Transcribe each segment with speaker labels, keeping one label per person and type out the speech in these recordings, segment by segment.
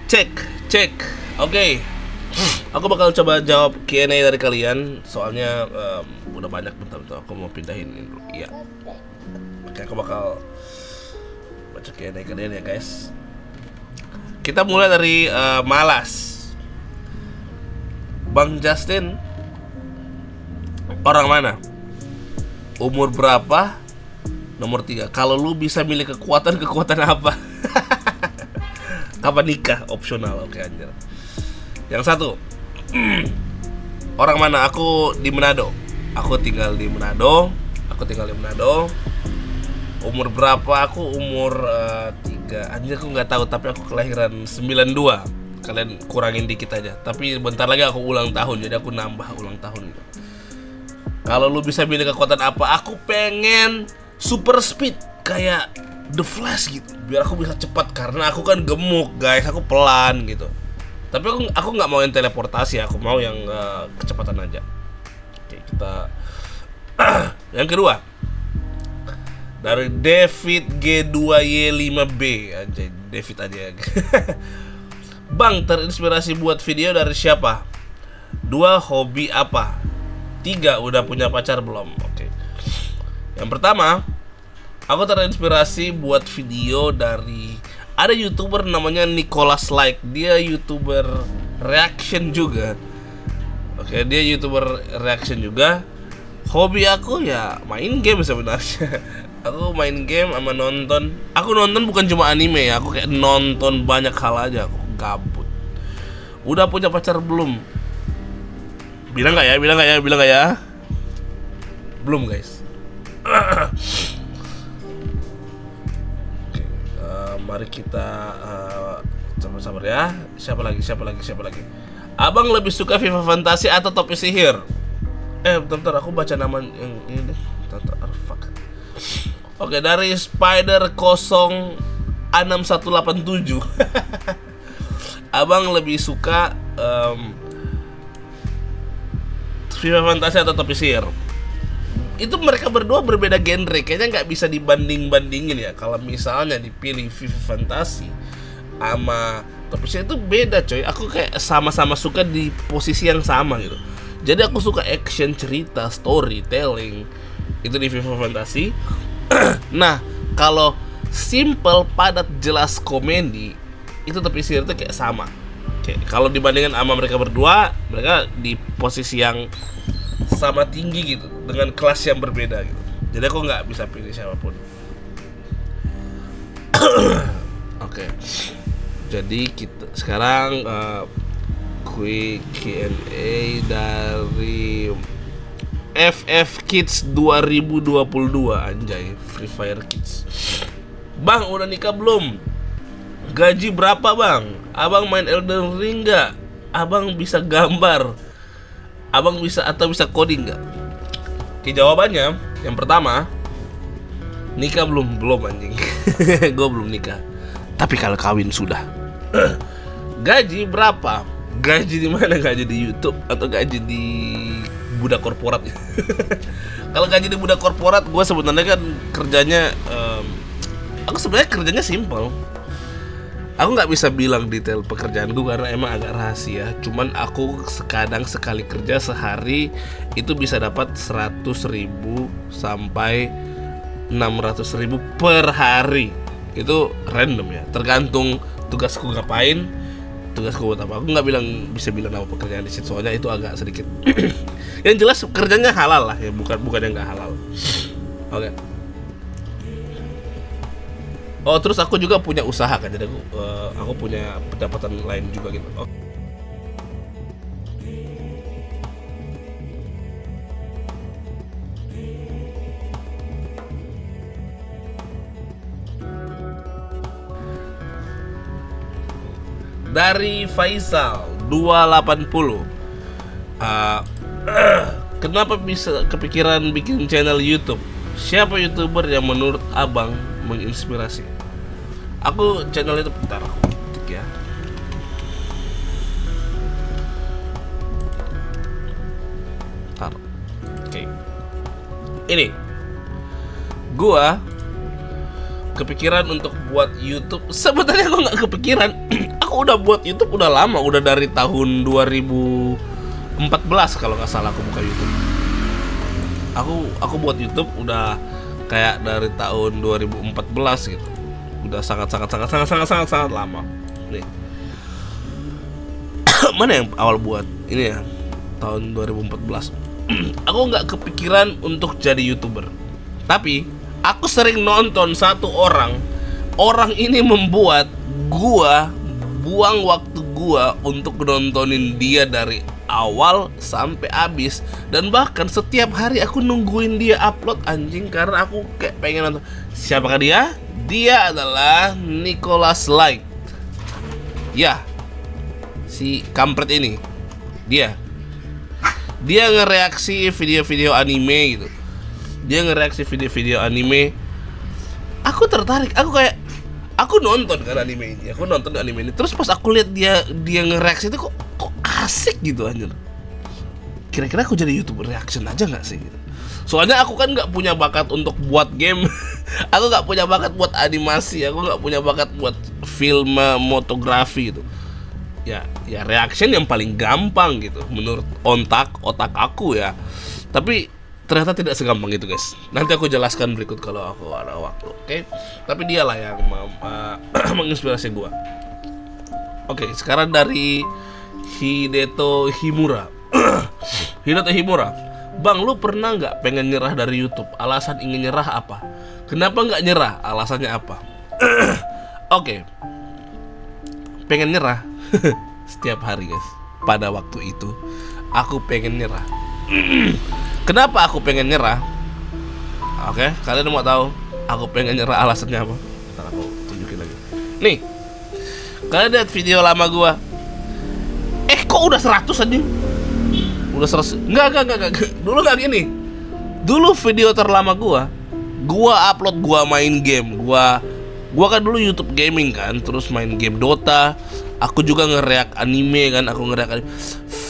Speaker 1: Cek, cek. Oke. Aku bakal coba jawab Q&A dari kalian. Soalnya udah banyak, bentar-bentar aku mau pindahin ini dulu. Iya. Oke, aku bakal baca Q&A kalian ya guys. Kita mulai dari Malas. Bang Justin, orang mana? Umur berapa? Nomor 3. Kalau lu bisa milih kekuatan apa? Kapan nikah? Opsional. Oke, anjir. Yang satu. Orang mana? Aku di Manado. Aku tinggal di Manado. Umur berapa? Aku umur 3. Anjir, aku nggak tahu, tapi aku kelahiran 92. Kalian kurangin dikit aja. Tapi bentar lagi aku ulang tahun, jadi aku nambah ulang tahun gitu. Kalau lu bisa milih kekuatan apa? Aku pengen super speed kayak The Flash gitu, biar aku bisa cepat karena aku kan gemuk guys, aku pelan gitu. Tapi aku nggak mau yang teleportasi, aku mau yang kecepatan aja. Oke, kita yang kedua dari David G2Y5B aja, David aja. Bang, terinspirasi buat video dari siapa? 2. Hobi apa? 3. Udah punya pacar belum? Oke. Yang pertama, aku terinspirasi buat video dari ada YouTuber namanya Nicholas Like. Dia YouTuber reaction juga. Oke, dia YouTuber reaction juga. Hobi aku ya main game sebenarnya. Aku main game sama nonton. Aku nonton bukan cuma anime ya, aku kayak nonton banyak hal aja. Aku gabut. Udah punya pacar belum? Bilang nggak ya? Belum guys. Mari kita sabar-sabar ya. Siapa lagi? Abang lebih suka FIFA Fantasi atau Topi Sihir? Bentar, aku baca nama yang ini. Fuck. Oke, dari Spider 06187. Abang lebih suka FIFA Fantasi atau Topi Sihir? Itu mereka berdua berbeda genre, kayaknya nggak bisa dibanding-bandingin ya. Kalau misalnya dipilih FIFA Fantasi sama Topi Sihir itu beda coy. Aku kayak sama-sama suka di posisi yang sama gitu. Jadi aku suka action, cerita, storytelling itu di FIFA Fantasi. Nah, kalau simple, padat, jelas komedi itu Topi Sihir itu kayak sama. Kayak kalau dibandingkan sama mereka berdua, mereka di posisi yang sama tinggi gitu, dengan kelas yang berbeda gitu. Jadi aku nggak bisa pilih siapapun. Oke. Jadi kita sekarang quick Q&A dari FF Kids 2022. Anjay, Free Fire Kids. Bang, udah nikah belum? Gaji berapa bang? Abang main Elden Ring nggak? Abang bisa gambar? Abang bisa coding nggak? Oke, jawabannya yang pertama, nikah belum anjing. Gue belum nikah. Tapi kalau kawin sudah. Gaji berapa? Gaji di mana? Gaji di YouTube atau gaji di budak korporat? Kalau gaji di budak korporat, gue sebenarnya kan kerjanya, aku sebenarnya kerjanya simple. Aku nggak bisa bilang detail pekerjaan gue karena emang agak rahasia. Cuman aku kadang sekali kerja sehari itu bisa dapat 100.000 sampai 600.000 per hari. Itu random ya, tergantung tugasku ngapain, tugasku buat apa. Aku nggak bisa bilang nama pekerjaan di situ soalnya itu agak sedikit. Yang jelas kerjanya halal lah ya, bukan yang nggak halal. Oke. Oh, terus aku juga punya usaha kan, jadi aku punya pendapatan lain juga gitu. Oh. Dari Faisal 280. Kenapa bisa kepikiran bikin channel YouTube? Siapa YouTuber yang menurut abang menginspirasi? Aku channel itu, bentar aku ketik ya. Oke. Ini gua kepikiran untuk buat YouTube. Sebenarnya aku nggak kepikiran. Aku Aku udah buat YouTube udah lama, udah dari tahun 2014 kalau nggak salah aku buka YouTube. Aku buat YouTube udah kayak dari tahun 2014 gitu. Udah sangat lama. Nih. Mana yang awal buat ini ya? Tahun 2014. Aku nggak kepikiran untuk jadi YouTuber. Tapi aku sering nonton satu orang. Orang ini membuat gua buang waktu gua untuk nontonin dia dari awal sampai habis. Dan bahkan setiap hari aku nungguin dia upload anjing, karena aku kayak pengen nonton. Siapakah dia? Dia adalah Nicholas Light. Ya, si kampret ini. Dia ngereaksi video-video anime gitu. Dia ngereaksi video-video anime. Aku tertarik. Aku nonton kan anime ini. Terus pas aku lihat dia ngereaksi itu kok asik gitu anjir. Kira-kira aku jadi YouTuber reaction aja nggak sih gitu. Soalnya aku kan nggak punya bakat untuk buat game. Aku nggak punya bakat buat animasi. Aku nggak punya bakat buat film motografi gitu. Ya reaction yang paling gampang gitu menurut otak aku ya. Tapi ternyata tidak segampang itu guys. Nanti aku jelaskan berikut kalau aku ada waktu. Oke? Tapi dialah yang menginspirasi gua. Oke, sekarang dari Hideto Himura. Hideto Himura, Bang, lu pernah nggak pengen nyerah dari YouTube? Alasan ingin nyerah apa? Kenapa nggak nyerah? Alasannya apa? Oke. Pengen nyerah. Setiap hari guys. Pada waktu itu aku pengen nyerah. Kenapa aku pengen nyerah? Oke, kalian mau tahu aku pengen nyerah alasannya apa? Ntar aku tunjukin lagi. Nih, kalian lihat video lama gua. Kok udah 100 aja? Udah 100. Enggak. Dulu enggak gini. Dulu video terlama gua upload gua main game. Gua kan dulu YouTube gaming kan, terus main game Dota. Aku juga nge-react anime kan,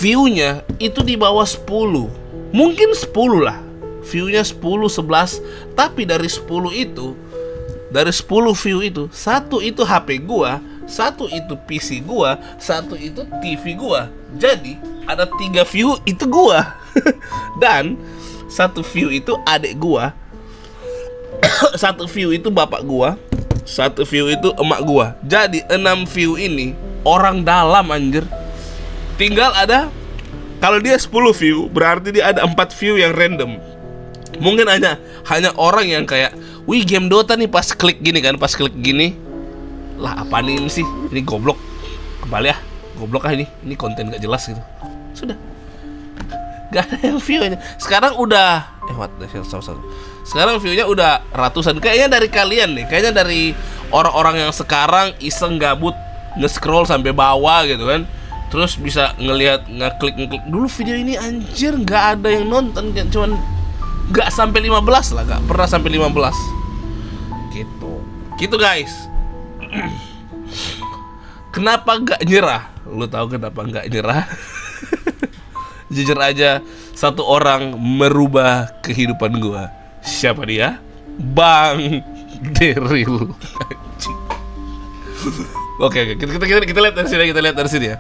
Speaker 1: view-nya itu di bawah 10. Mungkin 10 lah. View-nya 10, 11. Tapi dari 10 view itu, satu itu HP gua, satu itu PC gua, satu itu TV gua. Jadi ada 3 view itu gua. Dan satu view itu adik gua. Satu view itu bapak gua. Satu view itu emak gua. Jadi 6 view ini orang dalam anjir. Tinggal ada, kalau dia 10 view berarti dia ada 4 view yang random. Mungkin hanya orang yang kayak, wih game Dota nih, pas klik gini kan, lah apa nih ini sih, ini goblok, kembali ya, goblok ah ini konten gak jelas gitu. Sudah, gak ada yang view-nya. Sekarang udah sekarang view-nya udah ratusan. Kayaknya dari kalian nih, kayaknya dari orang-orang yang sekarang iseng gabut nge-scroll sampai bawah gitu kan, terus bisa ngeklik. Dulu video ini anjir nggak ada yang nonton, kan cuman nggak sampai 15 lah, nggak pernah sampai 15 gitu guys. Kenapa nggak nyerah? Lu tahu kenapa nggak nyerah? Jujur aja, satu orang merubah kehidupan gua. Siapa dia? Bang Deril. Oke, kita lihat dari sini ya.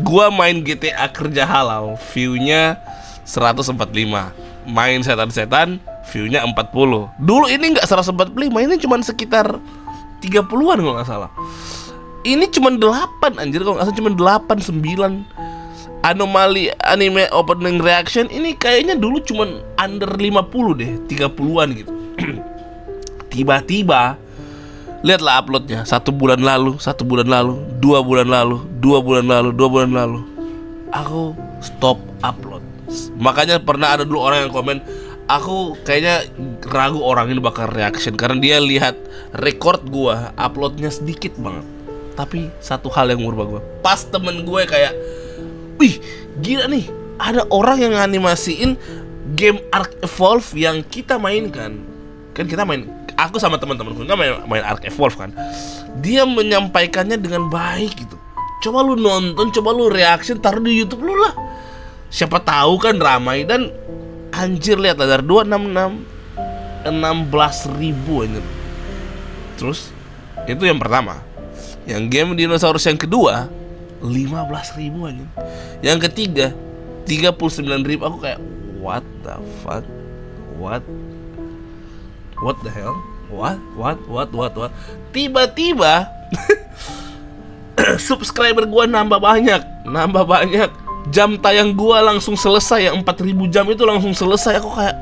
Speaker 1: Gua main GTA kerja halal, view-nya 145. Main setan-setan, view-nya 40. Dulu ini nggak 145, ini cuma sekitar 30-an kalau nggak salah. Ini cuma 8 anjir, kalau nggak salah cuma 8, 9. Anomali anime opening reaction ini kayaknya dulu cuma under 50 deh, 30-an gitu. Tiba-tiba lihatlah uploadnya, 1 bulan lalu, 2 bulan lalu, aku stop upload. Makanya pernah ada dulu orang yang komen, aku kayaknya ragu orang ini bakal reaction karena dia lihat record gua uploadnya sedikit banget. Tapi satu hal yang merubah gua, pas temen gue kayak, wih gila nih, ada orang yang animasiin game Ark Evolve yang kita mainkan. Kan kita main, aku sama teman-temanku kan main Ark Evolve kan. Dia menyampaikannya dengan baik gitu. Coba lu nonton, coba lu reaction, taruh di YouTube lu lah. Siapa tahu kan ramai. Dan anjir lihat ada 266 16.000 anjir. Terus itu yang pertama. Yang game dinosaurus yang kedua 15.000 aja. Yang ketiga 39.000. Aku kayak what the fuck? What the hell? What? Tiba-tiba subscriber gua nambah banyak. Jam tayang gua langsung selesai. Yang 4.000 jam itu langsung selesai. Aku kayak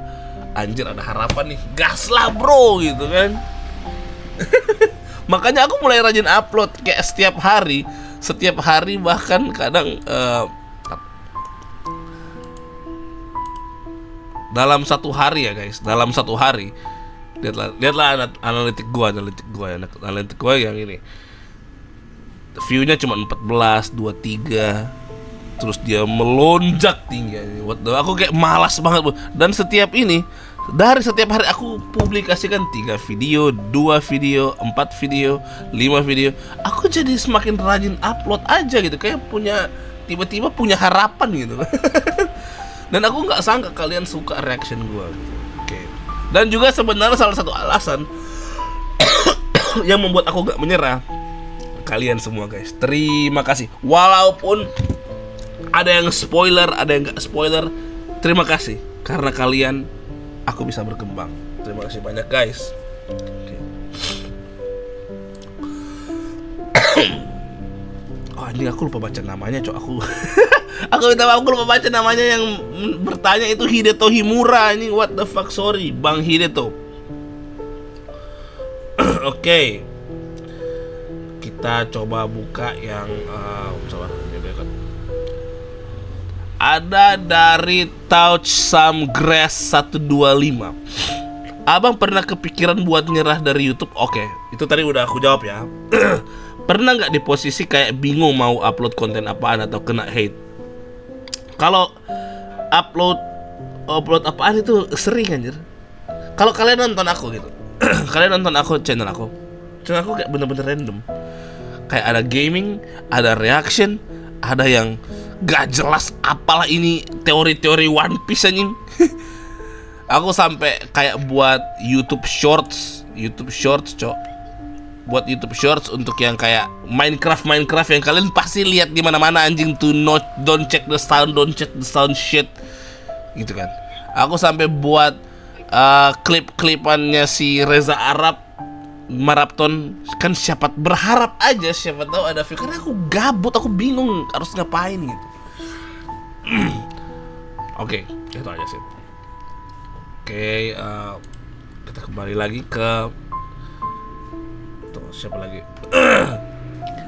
Speaker 1: anjir, ada harapan nih. Gas lah bro gitu kan. Makanya aku mulai rajin upload kayak setiap hari bahkan kadang dalam satu hari ya guys, lihatlah analitik gua yang ini, view-nya cuma 14, 23, terus dia melonjak tinggi. Aku kayak malas banget bro. Dan setiap hari aku publikasikan 3 video, 2 video, 4 video, 5 video. Aku jadi semakin rajin upload aja gitu, kayak tiba-tiba punya harapan gitu. Dan aku nggak sangka kalian suka reaction gue. Oke. Dan juga sebenarnya salah satu alasan yang membuat aku nggak menyerah, kalian semua guys. Terima kasih. Walaupun ada yang spoiler, ada yang nggak spoiler, terima kasih karena kalian aku bisa berkembang. Terima kasih banyak guys. Okay. Oh anjing, aku lupa baca namanya cok. Aku minta maaf, aku lupa baca namanya. Yang bertanya itu Hideto Himura. Ini what the fuck, sorry Bang Hideto. Oke. Kita coba buka yang ada dari Touch Some Grass 125. Abang pernah kepikiran buat nyerah dari YouTube? Oke, itu tadi udah aku jawab ya. Pernah nggak di posisi kayak bingung mau upload konten apaan atau kena hate? Kalau upload apaan itu sering anjir. Kalau kalian nonton aku gitu, kalian nonton aku channel aku kayak bener-bener random. Kayak ada gaming, ada reaction, ada yang gak jelas apalah ini, teori-teori One Piece anjing. Aku sampai kayak buat YouTube Shorts cok. Buat YouTube Shorts untuk yang kayak Minecraft yang kalian pasti lihat di mana-mana anjing tuh. Don't check the sound shit gitu kan. Aku sampai buat klip-klipannya si Reza Arab maraton kan, siapa tahu ada view. Karena aku gabut, aku bingung harus ngapain gitu. Oke, itu aja sih. Oke, kita kembali lagi ke siapa lagi?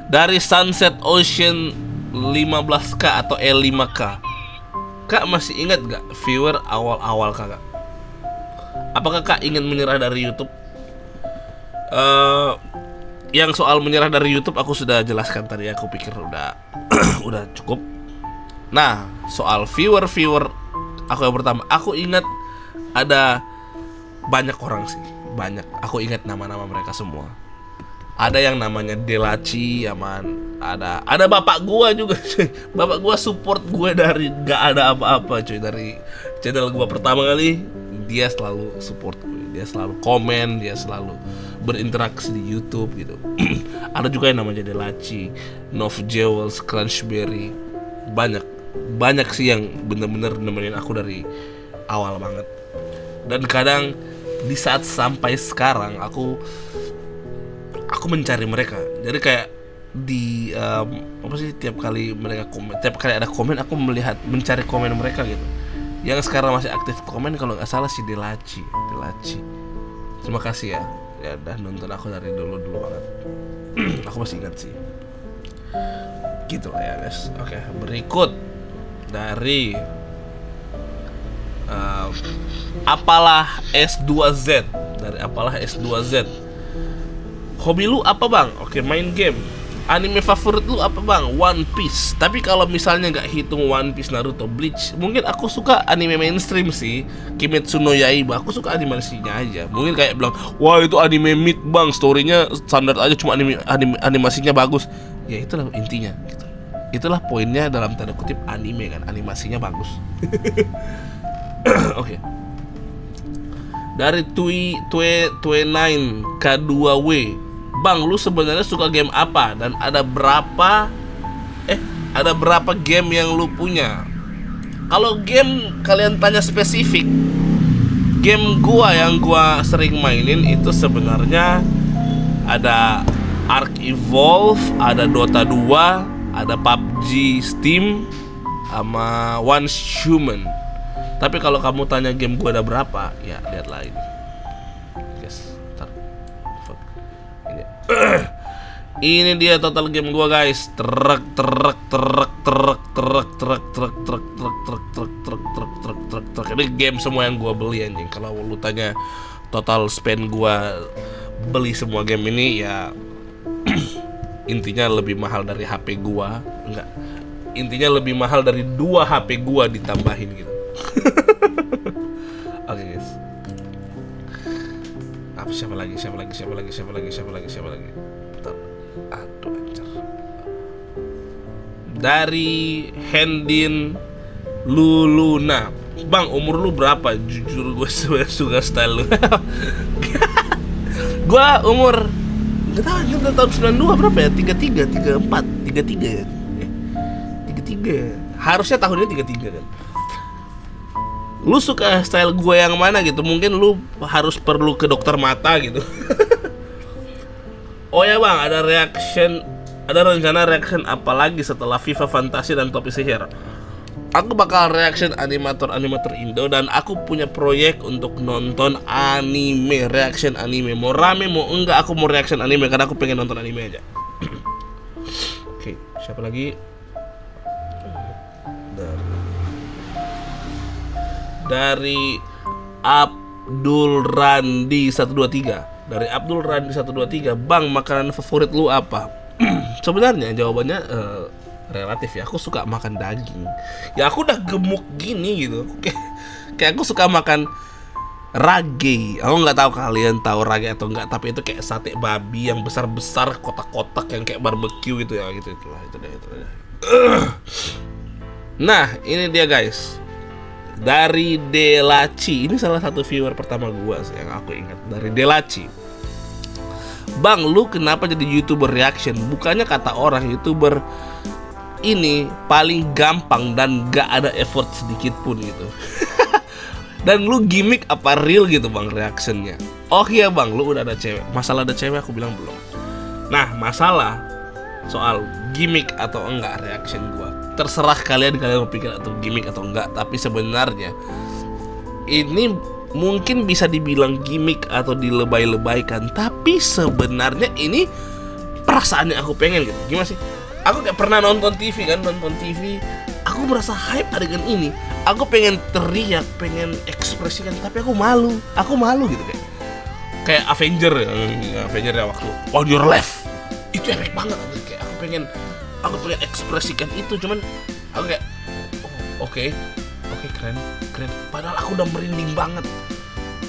Speaker 1: Dari Sunset Ocean 15k atau L5k. Kak masih ingat gak viewer awal-awal kakak? Apakah kak ingin menyerah dari YouTube? Yang soal menyerah dari YouTube aku sudah jelaskan tadi. Aku pikir udah udah cukup. Nah, soal viewer aku yang pertama, aku ingat ada banyak orang sih, banyak. Aku ingat nama-nama mereka semua. Ada yang namanya Delaci, aman. Ada bapak gua juga. Bapak gua support gue dari gak ada apa-apa cuy. Dari channel gua pertama kali, dia selalu support gue. Dia selalu komen, dia selalu berinteraksi di YouTube gitu. Ada juga yang namanya Delaci, Nov Jewels, Crunchberry. Banyak sih yang bener-bener nemenin aku dari awal banget. Dan kadang di saat sampai sekarang aku mencari mereka. Jadi kayak di tiap kali mereka komen, tiap kali ada komen aku mencari komen mereka gitu. Yang sekarang masih aktif komen kalau nggak salah si Delaci. Terima kasih ya udah nonton aku dari dulu banget. Aku masih ingat sih. Gitu lah ya guys. Oke, berikut dari Apalah S2Z. Dari Apalah S2Z. Hobi lu apa bang? Oke, main game. Anime favorit lu apa bang? One Piece. Tapi kalau misalnya nggak hitung One Piece, Naruto, Bleach, mungkin aku suka anime mainstream sih. Kimetsu no Yaiba, aku suka animasinya aja. Mungkin kayak bilang, wah itu anime mid bang, storynya standar aja, cuma animasinya bagus. Ya itulah intinya gitu. Itulah poinnya dalam tanda kutip anime kan, animasinya bagus. Oke. Dari Tue 9 K2W Bang, lu sebenarnya suka game apa dan ada berapa game yang lu punya? Kalau game kalian tanya spesifik, game yang gua sering mainin itu sebenarnya ada Ark Evolve, ada Dota 2, ada PUBG Steam, sama Once Human. Tapi kalau kamu tanya game gua ada berapa, ya lihatlah ini. Guys, ini dia total game gua, guys. Truk. Ini game semua yang gua beli anjing. Kalau lu tanya total spend gua beli semua game ini, ya intinya lebih mahal dari HP gua. Enggak. Intinya lebih mahal dari 2 HP gua ditambahin gitu. Oke, guys. Siapa lagi? Aduh, anjir. Dari Hendin Luluna. Bang, umur lu berapa? Jujur gue suka style lu. Gue umur nggak tahu tahun 92 berapa ya? 33, 34, 33 ya? 33. Harusnya tahunnya 33 kan. Lu suka style gue yang mana gitu? Mungkin lu perlu ke dokter mata gitu. Oh ya bang, ada rencana reaction apa lagi setelah FIFA Fantasi dan Topi Sihir? Aku bakal reaction animator Indo, dan aku punya proyek untuk nonton anime, reaction anime. Mau rame mau enggak, aku mau reaction anime karena aku pengen nonton anime aja. Oke, siapa lagi? Dari Abdul Randi 123. Dari Abdul Randi 123, Bang, makanan favorit lu apa? Sebenarnya jawabannya relatif ya. Aku suka makan daging. Ya aku udah gemuk gini gitu. Kayak aku suka makan rage. Aku nggak tahu kalian tahu rage atau enggak, tapi itu kayak sate babi yang besar-besar, kotak-kotak yang kayak barbecue gitu ya, gitu itulah. Nah, ini dia guys. Dari Delaci. Ini salah satu viewer pertama gua yang aku ingat, dari Delaci. Bang, lu kenapa jadi YouTuber reaction? Bukannya kata orang YouTuber ini paling gampang dan gak ada effort sedikit pun gitu. Dan lu gimmick apa real gitu bang reactionnya? Oh iya bang, lu udah ada cewek. Masalah ada cewek aku bilang belum. Nah, masalah soal gimmick atau enggak reaction gua, terserah kalian mau pikir atau gimmick atau enggak. Tapi sebenarnya ini mungkin bisa dibilang gimmick atau dilebay-lebaykan, tapi sebenarnya ini perasaannya aku pengen gitu. Gimana sih? Aku kayak pernah nonton TV, aku merasa hype adegan ini. Aku pengen teriak, pengen ekspresikan, tapi aku malu gitu kayak Avenger ya waktu On Your Left. Itu epic banget gitu. Kayak aku pengen ekspresikan itu, cuman aku kayak oke, keren. Padahal aku udah merinding banget.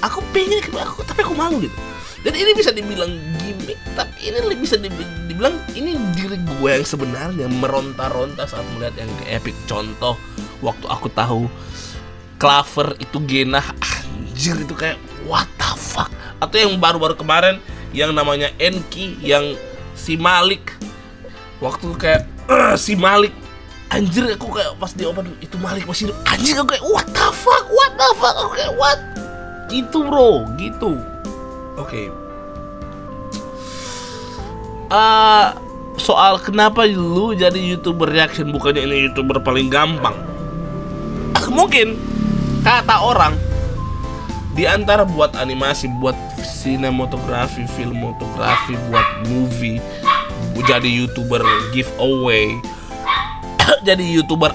Speaker 1: Aku pengen, tapi aku malu gitu. Dan ini bisa dibilang gimmick, tapi ini bisa dibilang ini diri gue yang sebenarnya meronta-ronta saat melihat yang epic. Contoh, waktu aku tahu Clover itu Genah, anjir itu kayak what the fuck. Atau yang baru-baru kemarin yang namanya Enki, yang si Malik. Waktu kayak si Malik, anjir aku kayak pas di open itu Malik masih hidup. Anjir aku kayak what the fuck. Aku kayak what? Gitu bro, gitu. Oke. Soal kenapa lu jadi YouTuber reaction, bukannya ini YouTuber paling gampang. Mungkin kata orang di antara buat animasi, buat sinematografi, filmotografi, buat movie, jadi YouTuber giveaway, jadi YouTuber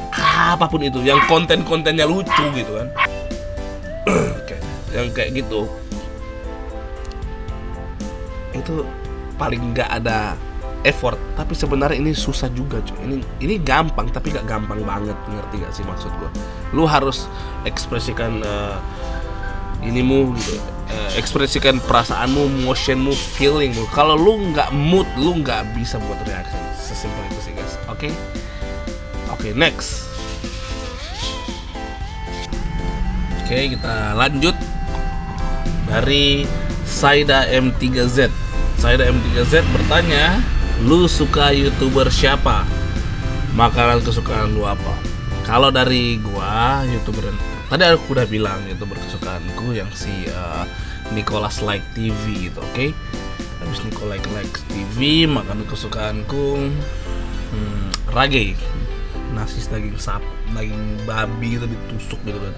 Speaker 1: apapun itu yang kontennya lucu gitu kan. Yang kayak gitu, itu paling nggak ada effort. Tapi sebenarnya ini susah juga cuy. Ini gampang tapi nggak gampang banget, ngerti gak sih maksud gue? Lu harus ekspresikan inimu gitu, ekspresikan perasaanmu, motionmu, feelingmu. Kalau lu nggak mood, lu nggak bisa buat reaction. Sesimpel itu sih guys. Oke, next. Oke, kita lanjut. Dari Saida M3Z Saya M3Z bertanya, lu suka YouTuber siapa? Makanan kesukaan lu apa? Kalau dari gua, YouTuber tadi aku udah bilang YouTuber kesukaanku yang si Nicholas Like TV gitu, oke? Habis Nicholas Like TV, makanan kesukaanku rage, nasi daging sapi, daging babi gitu ditusuk gitu kan.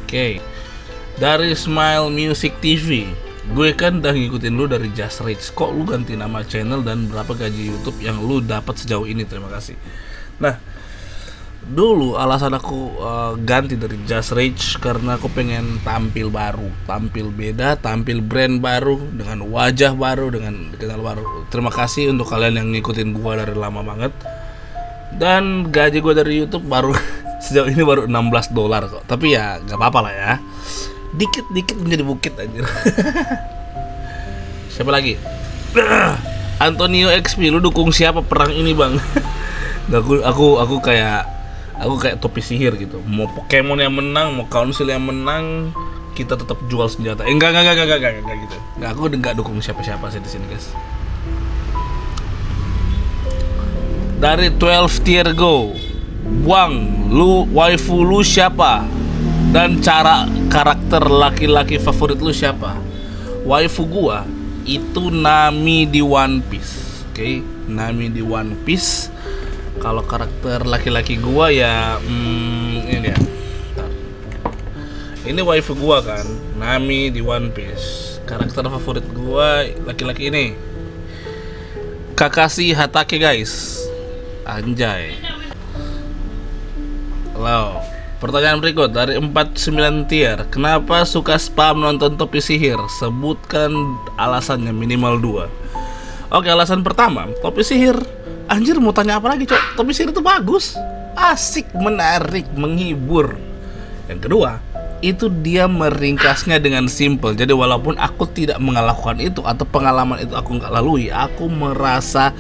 Speaker 1: Oke. Dari Smile Music TV, gue kan udah ngikutin lu dari Just Rich. Kok lu ganti nama channel dan berapa gaji YouTube yang lu dapat sejauh ini? Terima kasih. Nah, dulu alasan aku ganti dari Just Rich karena aku pengen tampil baru, tampil beda, tampil brand baru dengan wajah baru, dengan dikenal baru. Terima kasih untuk kalian yang ngikutin gua dari lama banget. Dan gaji gua dari YouTube baru sejauh ini baru $16 kok. Tapi ya nggak apa-apa lah ya. Dikit-dikit menjadi bukit anjir. Siapa lagi? Antonio XP, lu dukung siapa perang ini, Bang? Aku kayak topi sihir gitu. Mau Pokemon yang menang, mau Council yang menang, kita tetap jual senjata. Enggak gitu. Enggak, aku enggak dukung siapa-siapa sih di sini, guys. Dari 12 tier go. Buang, lu waifu lu siapa? Dan cara karakter laki-laki favorit lu siapa? Waifu gua itu Nami di One Piece. Oke, Nami di One Piece. Kalau karakter laki-laki gua ya ini ya. Ini waifu gua kan, Nami di One Piece. Karakter favorit gua laki-laki ini Kakashi Hatake, guys. Anjay. Halo. Pertanyaan berikut dari 49 tier. Kenapa suka spam nonton Topi Sihir? Sebutkan alasannya minimal 2. Oke, alasan pertama, Topi Sihir. Anjir, mau tanya apa lagi, Cok? Topi Sihir itu bagus, asik, menarik, menghibur. Yang kedua, itu dia meringkasnya dengan simple. Jadi walaupun aku tidak melakukan itu atau pengalaman itu aku nggak lalui, aku merasa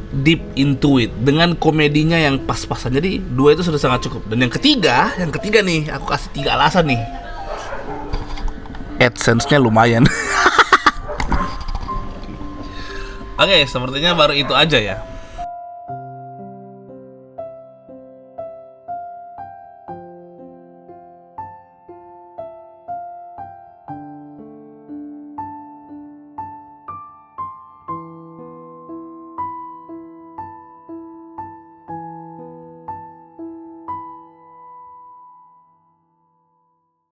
Speaker 1: deep into it dengan komedinya yang pas-pasan. Jadi 2 itu sudah sangat cukup. Dan yang ketiga nih, aku kasih 3 alasan nih. AdSense-nya lumayan. Oke, sepertinya baru itu aja ya.